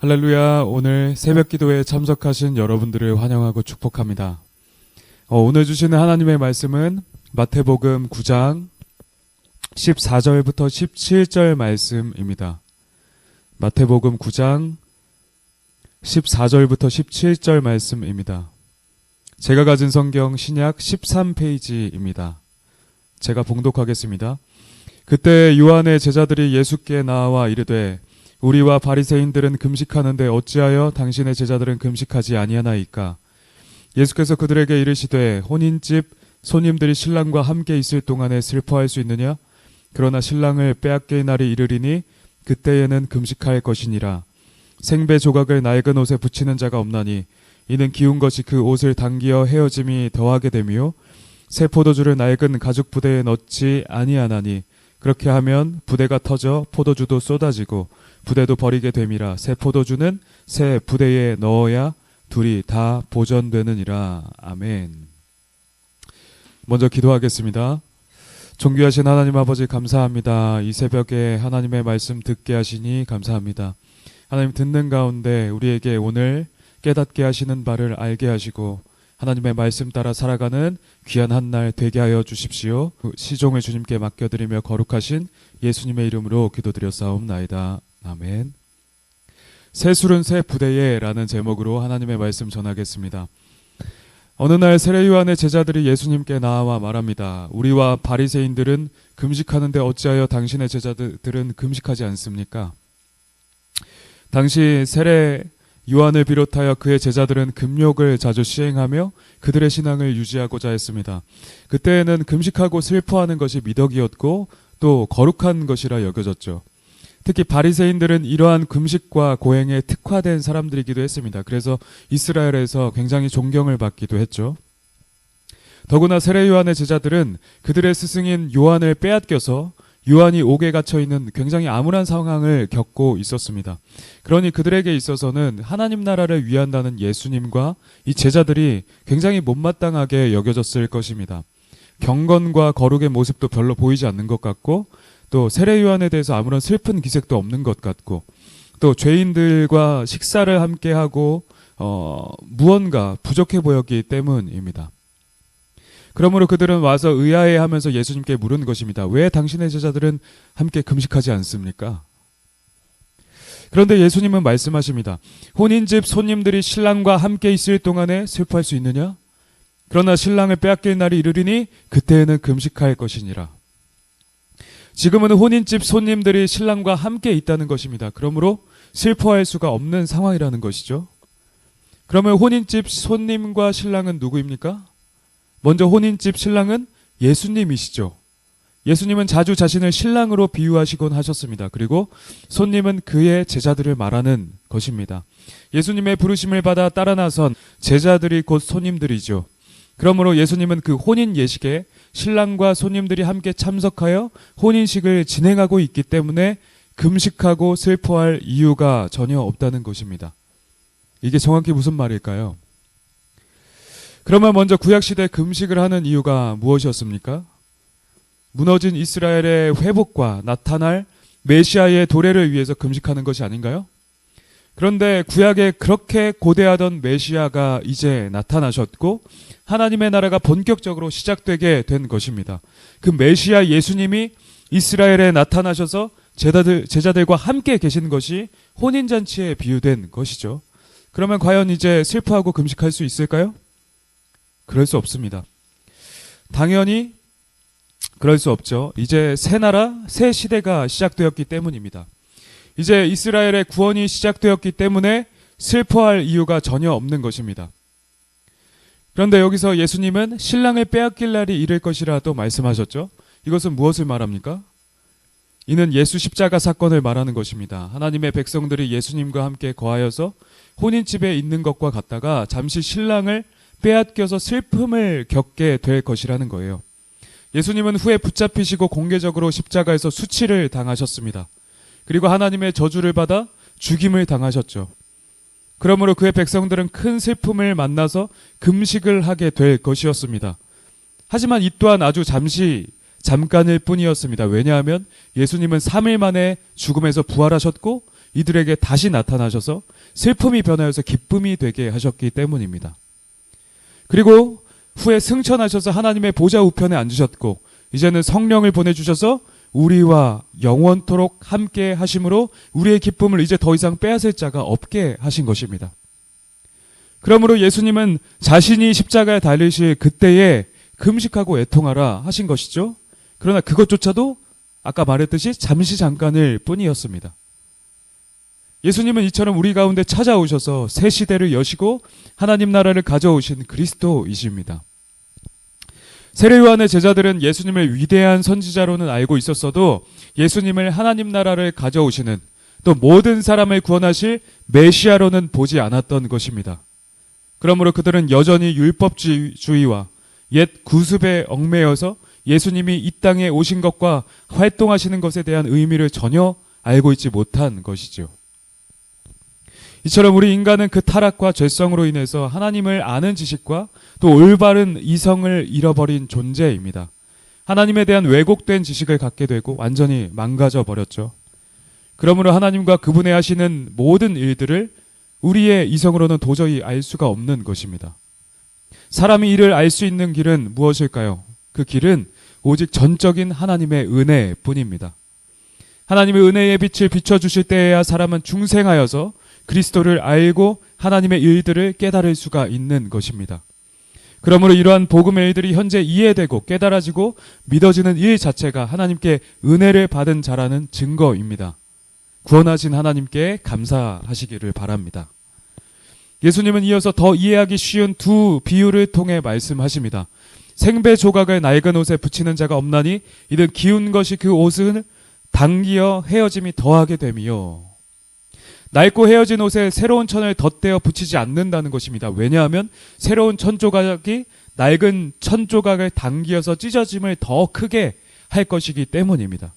할렐루야. 오늘 새벽 기도에 참석하신 여러분들을 환영하고 축복합니다. 오늘 주시는 하나님의 말씀은 마태복음 9장 14절부터 17절 말씀입니다. 마태복음 9장 14절부터 17절 말씀입니다. 제가 가진 성경 신약 13페이지입니다. 제가 봉독하겠습니다. 그때 요한의 제자들이 예수께 나와 이르되 우리와 바리새인들은 금식하는데 어찌하여 당신의 제자들은 금식하지 아니하나이까? 예수께서 그들에게 이르시되 혼인집 손님들이 신랑과 함께 있을 동안에 슬퍼할 수 있느냐? 그러나 신랑을 빼앗길 날이 이르리니 그때에는 금식할 것이니라. 생배 조각을 낡은 옷에 붙이는 자가 없나니 이는 기운 것이 그 옷을 당기어 헤어짐이 더하게 되며 새 포도주를 낡은 가죽 부대에 넣지 아니하나니 그렇게 하면 부대가 터져 포도주도 쏟아지고 부대도 버리게 됨이라. 새 포도주는 새 부대에 넣어야 둘이 다 보존되느니라. 아멘. 먼저 기도하겠습니다. 존귀하신 하나님 아버지 감사합니다. 이 새벽에 하나님의 말씀 듣게 하시니 감사합니다. 하나님 듣는 가운데 우리에게 오늘 깨닫게 하시는 바를 알게 하시고 하나님의 말씀 따라 살아가는 귀한 한 날 되게 하여 주십시오. 시종을 주님께 맡겨드리며 거룩하신 예수님의 이름으로 기도드렸사옵나이다. 아멘. 새 술은 새 부대에 라는 제목으로 하나님의 말씀 전하겠습니다. 어느 날 세례 요한의 제자들이 예수님께 나와 말합니다. 우리와 바리새인들은 금식하는데 어찌하여 당신의 제자들은 금식하지 않습니까? 당시 세례 요한을 비롯하여 그의 제자들은 금욕을 자주 시행하며 그들의 신앙을 유지하고자 했습니다. 그때에는 금식하고 슬퍼하는 것이 미덕이었고 또 거룩한 것이라 여겨졌죠. 특히 바리새인들은 이러한 금식과 고행에 특화된 사람들이기도 했습니다. 그래서 이스라엘에서 굉장히 존경을 받기도 했죠. 더구나 세례 요한의 제자들은 그들의 스승인 요한을 빼앗겨서 요한이 옥에 갇혀있는 굉장히 암울한 상황을 겪고 있었습니다. 그러니 그들에게 있어서는 하나님 나라를 위한다는 예수님과 이 제자들이 굉장히 못마땅하게 여겨졌을 것입니다. 경건과 거룩의 모습도 별로 보이지 않는 것 같고 또 세례 요한에 대해서 아무런 슬픈 기색도 없는 것 같고 또 죄인들과 식사를 함께하고 무언가 부족해 보였기 때문입니다. 그러므로 그들은 와서 의아해하면서 예수님께 물은 것입니다. 왜 당신의 제자들은 함께 금식하지 않습니까? 그런데 예수님은 말씀하십니다. 혼인집 손님들이 신랑과 함께 있을 동안에 슬퍼할 수 있느냐? 그러나 신랑을 빼앗길 날이 이르리니 그때에는 금식할 것이니라. 지금은 혼인집 손님들이 신랑과 함께 있다는 것입니다. 그러므로 슬퍼할 수가 없는 상황이라는 것이죠. 그러면 혼인집 손님과 신랑은 누구입니까? 먼저 혼인집 신랑은 예수님이시죠. 예수님은 자주 자신을 신랑으로 비유하시곤 하셨습니다. 그리고 손님은 그의 제자들을 말하는 것입니다. 예수님의 부르심을 받아 따라 나선 제자들이 곧 손님들이죠. 그러므로 예수님은 그 혼인 예식에 신랑과 손님들이 함께 참석하여 혼인식을 진행하고 있기 때문에 금식하고 슬퍼할 이유가 전혀 없다는 것입니다. 이게 정확히 무슨 말일까요? 그러면 먼저 구약시대 금식을 하는 이유가 무엇이었습니까? 무너진 이스라엘의 회복과 나타날 메시아의 도래를 위해서 금식하는 것이 아닌가요? 그런데 구약에 그렇게 고대하던 메시아가 이제 나타나셨고 하나님의 나라가 본격적으로 시작되게 된 것입니다. 그 메시아 예수님이 이스라엘에 나타나셔서 제자들과 함께 계신 것이 혼인잔치에 비유된 것이죠. 그러면 과연 이제 슬퍼하고 금식할 수 있을까요? 그럴 수 없습니다. 당연히 그럴 수 없죠. 이제 새 나라, 새 시대가 시작되었기 때문입니다. 이제 이스라엘의 구원이 시작되었기 때문에 슬퍼할 이유가 전혀 없는 것입니다. 그런데 여기서 예수님은 신랑을 빼앗길 날이 이를 것이라 또 말씀하셨죠. 이것은 무엇을 말합니까? 이는 예수 십자가 사건을 말하는 것입니다. 하나님의 백성들이 예수님과 함께 거하여서 혼인집에 있는 것과 같다가 잠시 신랑을 빼앗겨서 슬픔을 겪게 될 것이라는 거예요. 예수님은 후에 붙잡히시고 공개적으로 십자가에서 수치를 당하셨습니다. 그리고 하나님의 저주를 받아 죽임을 당하셨죠. 그러므로 그의 백성들은 큰 슬픔을 만나서 금식을 하게 될 것이었습니다. 하지만 이 또한 아주 잠깐일 뿐이었습니다. 왜냐하면 예수님은 3일 만에 죽음에서 부활하셨고 이들에게 다시 나타나셔서 슬픔이 변하여서 기쁨이 되게 하셨기 때문입니다. 그리고 후에 승천하셔서 하나님의 보좌 우편에 앉으셨고 이제는 성령을 보내주셔서 우리와 영원토록 함께 하심으로 우리의 기쁨을 이제 더 이상 빼앗을 자가 없게 하신 것입니다. 그러므로 예수님은 자신이 십자가에 달리실 그때에 금식하고 애통하라 하신 것이죠. 그러나 그것조차도 아까 말했듯이 잠시 잠깐일 뿐이었습니다. 예수님은 이처럼 우리 가운데 찾아오셔서 새 시대를 여시고 하나님 나라를 가져오신 그리스도이십니다. 세례 요한의 제자들은 예수님을 위대한 선지자로는 알고 있었어도 예수님을 하나님 나라를 가져오시는 또 모든 사람을 구원하실 메시아로는 보지 않았던 것입니다. 그러므로 그들은 여전히 율법주의와 옛 구습에 얽매여서 예수님이 이 땅에 오신 것과 활동하시는 것에 대한 의미를 전혀 알고 있지 못한 것이죠. 이처럼 우리 인간은 그 타락과 죄성으로 인해서 하나님을 아는 지식과 또 올바른 이성을 잃어버린 존재입니다. 하나님에 대한 왜곡된 지식을 갖게 되고 완전히 망가져 버렸죠. 그러므로 하나님과 그분의 하시는 모든 일들을 우리의 이성으로는 도저히 알 수가 없는 것입니다. 사람이 이를 알 수 있는 길은 무엇일까요? 그 길은 오직 전적인 하나님의 은혜뿐입니다. 하나님의 은혜의 빛을 비춰주실 때에야 사람은 중생하여서 그리스도를 알고 하나님의 일들을 깨달을 수가 있는 것입니다. 그러므로 이러한 복음의 일들이 현재 이해되고 깨달아지고 믿어지는 일 자체가 하나님께 은혜를 받은 자라는 증거입니다. 구원하신 하나님께 감사하시기를 바랍니다. 예수님은 이어서 더 이해하기 쉬운 두 비유를 통해 말씀하십니다. 생배 조각을 낡은 옷에 붙이는 자가 없나니 이는 기운 것이 그 옷을 당기어 헤어짐이 더하게 됨이요. 낡고 헤어진 옷에 새로운 천을 덧대어 붙이지 않는다는 것입니다. 왜냐하면 새로운 천 조각이 낡은 천 조각을 당기어서 찢어짐을 더 크게 할 것이기 때문입니다.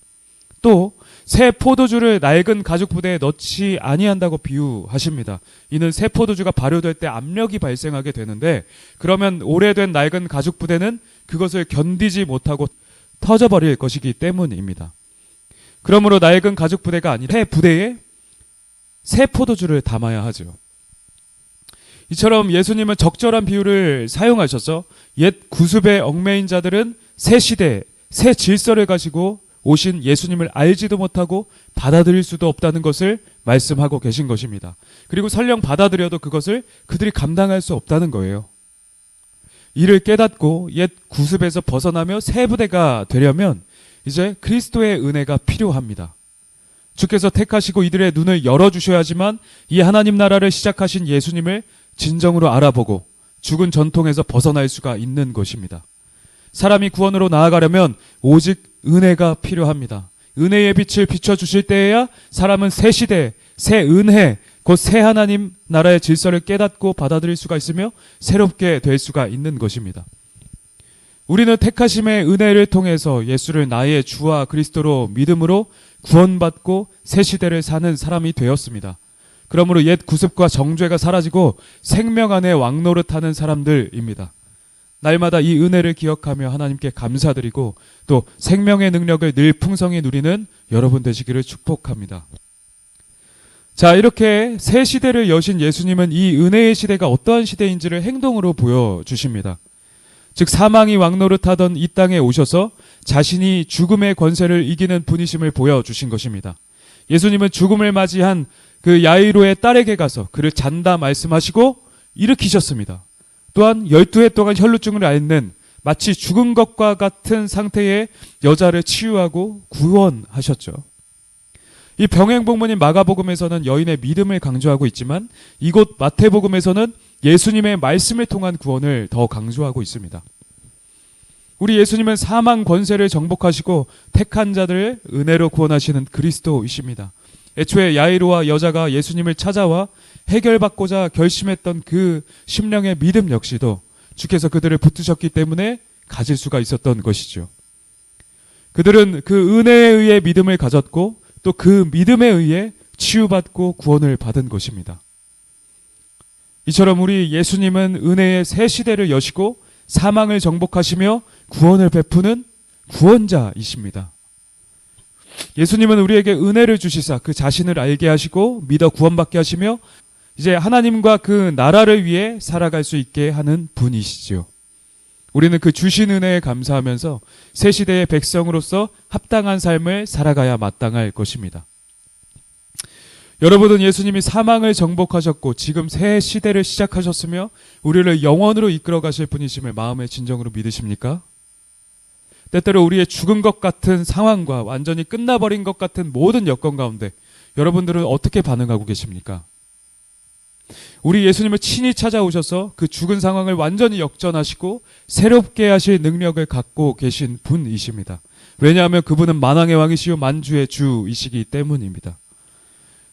또 새 포도주를 낡은 가죽 부대에 넣지 아니한다고 비유하십니다. 이는 새 포도주가 발효될 때 압력이 발생하게 되는데 그러면 오래된 낡은 가죽 부대는 그것을 견디지 못하고 터져버릴 것이기 때문입니다. 그러므로 낡은 가죽 부대가 아니라 새 부대에 새 포도주를 담아야 하죠. 이처럼 예수님은 적절한 비유를 사용하셔서 옛 구습에 얽매인 자들은 새 시대, 새 질서를 가지고 오신 예수님을 알지도 못하고 받아들일 수도 없다는 것을 말씀하고 계신 것입니다. 그리고 설령 받아들여도 그것을 그들이 감당할 수 없다는 거예요. 이를 깨닫고 옛 구습에서 벗어나며 새 부대가 되려면 이제 그리스도의 은혜가 필요합니다. 주께서 택하시고 이들의 눈을 열어주셔야지만 이 하나님 나라를 시작하신 예수님을 진정으로 알아보고 죽은 전통에서 벗어날 수가 있는 것입니다. 사람이 구원으로 나아가려면 오직 은혜가 필요합니다. 은혜의 빛을 비춰주실 때에야 사람은 새 시대, 새 은혜, 곧 새 하나님 나라의 질서를 깨닫고 받아들일 수가 있으며 새롭게 될 수가 있는 것입니다. 우리는 택하심의 은혜를 통해서 예수를 나의 주와 그리스도로 믿음으로 구원받고 새 시대를 사는 사람이 되었습니다. 그러므로 옛 구습과 정죄가 사라지고 생명 안에 왕노릇하는 사람들입니다. 날마다 이 은혜를 기억하며 하나님께 감사드리고 또 생명의 능력을 늘 풍성히 누리는 여러분 되시기를 축복합니다. 자, 이렇게 새 시대를 여신 예수님은 이 은혜의 시대가 어떠한 시대인지를 행동으로 보여주십니다. 즉 사망이 왕노릇하던 이 땅에 오셔서 자신이 죽음의 권세를 이기는 분이심을 보여주신 것입니다. 예수님은 죽음을 맞이한 그 야이로의 딸에게 가서 그를 잔다 말씀하시고 일으키셨습니다. 또한 12해 동안 혈루증을 앓는 마치 죽은 것과 같은 상태의 여자를 치유하고 구원하셨죠. 이 병행복문인 마가복음에서는 여인의 믿음을 강조하고 있지만 이곳 마태복음에서는 예수님의 말씀을 통한 구원을 더 강조하고 있습니다. 우리 예수님은 사망 권세를 정복하시고 택한 자들을 은혜로 구원하시는 그리스도이십니다. 애초에 야이로와 여자가 예수님을 찾아와 해결받고자 결심했던 그 심령의 믿음 역시도 주께서 그들을 붙드셨기 때문에 가질 수가 있었던 것이죠. 그들은 그 은혜에 의해 믿음을 가졌고 또 그 믿음에 의해 치유받고 구원을 받은 것입니다. 이처럼 우리 예수님은 은혜의 새 시대를 여시고 사망을 정복하시며 구원을 베푸는 구원자이십니다. 예수님은 우리에게 은혜를 주시사 그 자신을 알게 하시고 믿어 구원받게 하시며 이제 하나님과 그 나라를 위해 살아갈 수 있게 하는 분이시지요. 우리는 그 주신 은혜에 감사하면서 새 시대의 백성으로서 합당한 삶을 살아가야 마땅할 것입니다. 여러분은 예수님이 사망을 정복하셨고 지금 새 시대를 시작하셨으며 우리를 영원으로 이끌어 가실 분이심을 마음의 진정으로 믿으십니까? 때때로 우리의 죽은 것 같은 상황과 완전히 끝나버린 것 같은 모든 여건 가운데 여러분들은 어떻게 반응하고 계십니까? 우리 예수님을 친히 찾아오셔서 그 죽은 상황을 완전히 역전하시고 새롭게 하실 능력을 갖고 계신 분이십니다. 왜냐하면 그분은 만왕의 왕이시요 만주의 주이시기 때문입니다.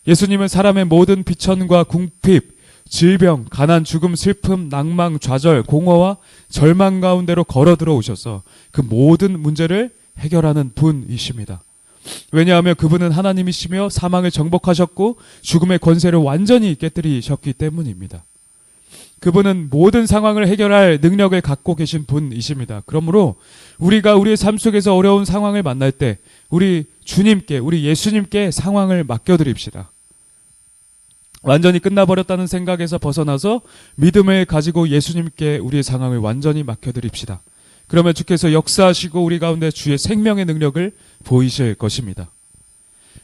예수님은 사람의 모든 비천과 궁핍, 질병, 가난, 죽음, 슬픔, 낭망, 좌절, 공허와 절망 가운데로 걸어 들어오셔서 그 모든 문제를 해결하는 분이십니다. 왜냐하면 그분은 하나님이시며 사망을 정복하셨고 죽음의 권세를 완전히 깨뜨리셨기 때문입니다. 그분은 모든 상황을 해결할 능력을 갖고 계신 분이십니다. 그러므로 우리가 우리의 삶 속에서 어려운 상황을 만날 때 우리 주님께, 우리 예수님께 상황을 맡겨드립시다. 완전히 끝나버렸다는 생각에서 벗어나서 믿음을 가지고 예수님께 우리의 상황을 완전히 맡겨드립시다. 그러면 주께서 역사하시고 우리 가운데 주의 생명의 능력을 보이실 것입니다.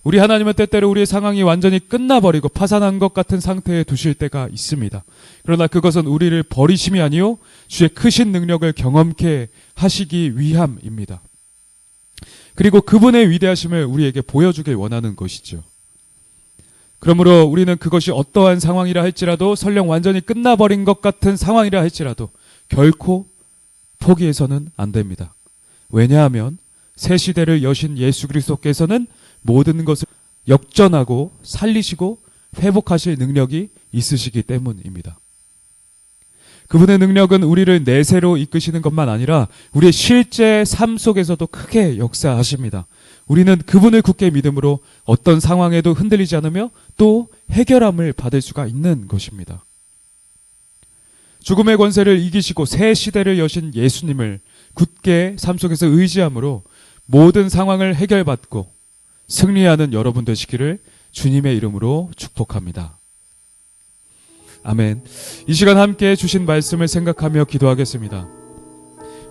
우리 하나님은 때때로 우리의 상황이 완전히 끝나버리고 파산한 것 같은 상태에 두실 때가 있습니다. 그러나 그것은 우리를 버리심이 아니요 주의 크신 능력을 경험케 하시기 위함입니다. 그리고 그분의 위대하심을 우리에게 보여주길 원하는 것이죠. 그러므로 우리는 그것이 어떠한 상황이라 할지라도 설령 완전히 끝나버린 것 같은 상황이라 할지라도 결코 포기해서는 안 됩니다. 왜냐하면 새 시대를 여신 예수 그리스도께서는 모든 것을 역전하고 살리시고 회복하실 능력이 있으시기 때문입니다. 그분의 능력은 우리를 내세로 이끄시는 것만 아니라 우리의 실제 삶 속에서도 크게 역사하십니다. 우리는 그분을 굳게 믿음으로 어떤 상황에도 흔들리지 않으며 또 해결함을 받을 수가 있는 것입니다. 죽음의 권세를 이기시고 새 시대를 여신 예수님을 굳게 삶 속에서 의지함으로 모든 상황을 해결받고 승리하는 여러분 되시기를 주님의 이름으로 축복합니다. 아멘. 이 시간 함께 주신 말씀을 생각하며 기도하겠습니다.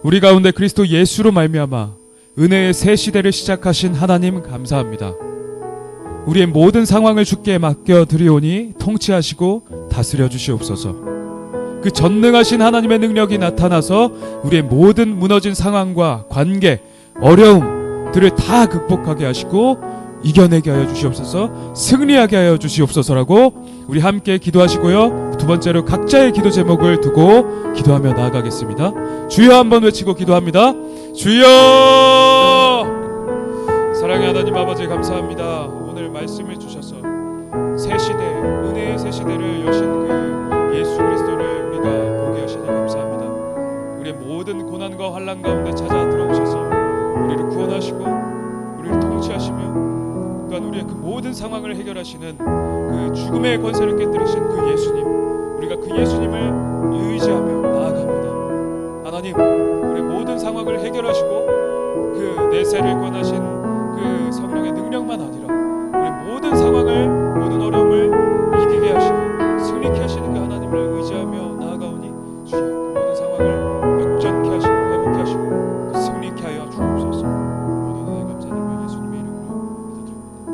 우리 가운데 그리스도 예수로 말미암아 은혜의 새 시대를 시작하신 하나님 감사합니다. 우리의 모든 상황을 주께 맡겨드리오니 통치하시고 다스려 주시옵소서. 그 전능하신 하나님의 능력이 나타나서 우리의 모든 무너진 상황과 관계, 어려움들을 다 극복하게 하시고 이겨내게 하여 주시옵소서, 승리하게 하여 주시옵소서라고 우리 함께 기도하시고요. 두 번째로 각자의 기도 제목을 두고 기도하며 나아가겠습니다. 주여 한번 외치고 기도합니다. 주여! 사랑의 하나님 아버지 감사합니다. 오늘 말씀을 주셔서 새 시대, 은혜의 새 시대를 여신 그 예수 그리스도를 우리가 보게 하시니 감사합니다. 우리의 모든 고난과 환난 가운데 찾아 들어오셔서 우리를 구원하시고 우리를 통치하시며 우리의 그 모든 상황을 해결하시는 그 죽음의 권세를 깨뜨리신 그 예수님, 우리가 그 예수님을 의지하며 나아갑니다. 하나님, 우리의 모든 상황을 해결하시고 그 내세를 권하신 그 성령의 능력만 아니라 우리의 모든 상황을, 모든 어려움을 이기게 하시고 승리케 하시는 그 하나님을 의지하며 나아가오니 주여 그 모든 상황을 역전케 하시고 회복케 하시고 승리케 하여 주옵소서. 모든 은혜 감사드리며 예수님의 이름으로 기도드립니다.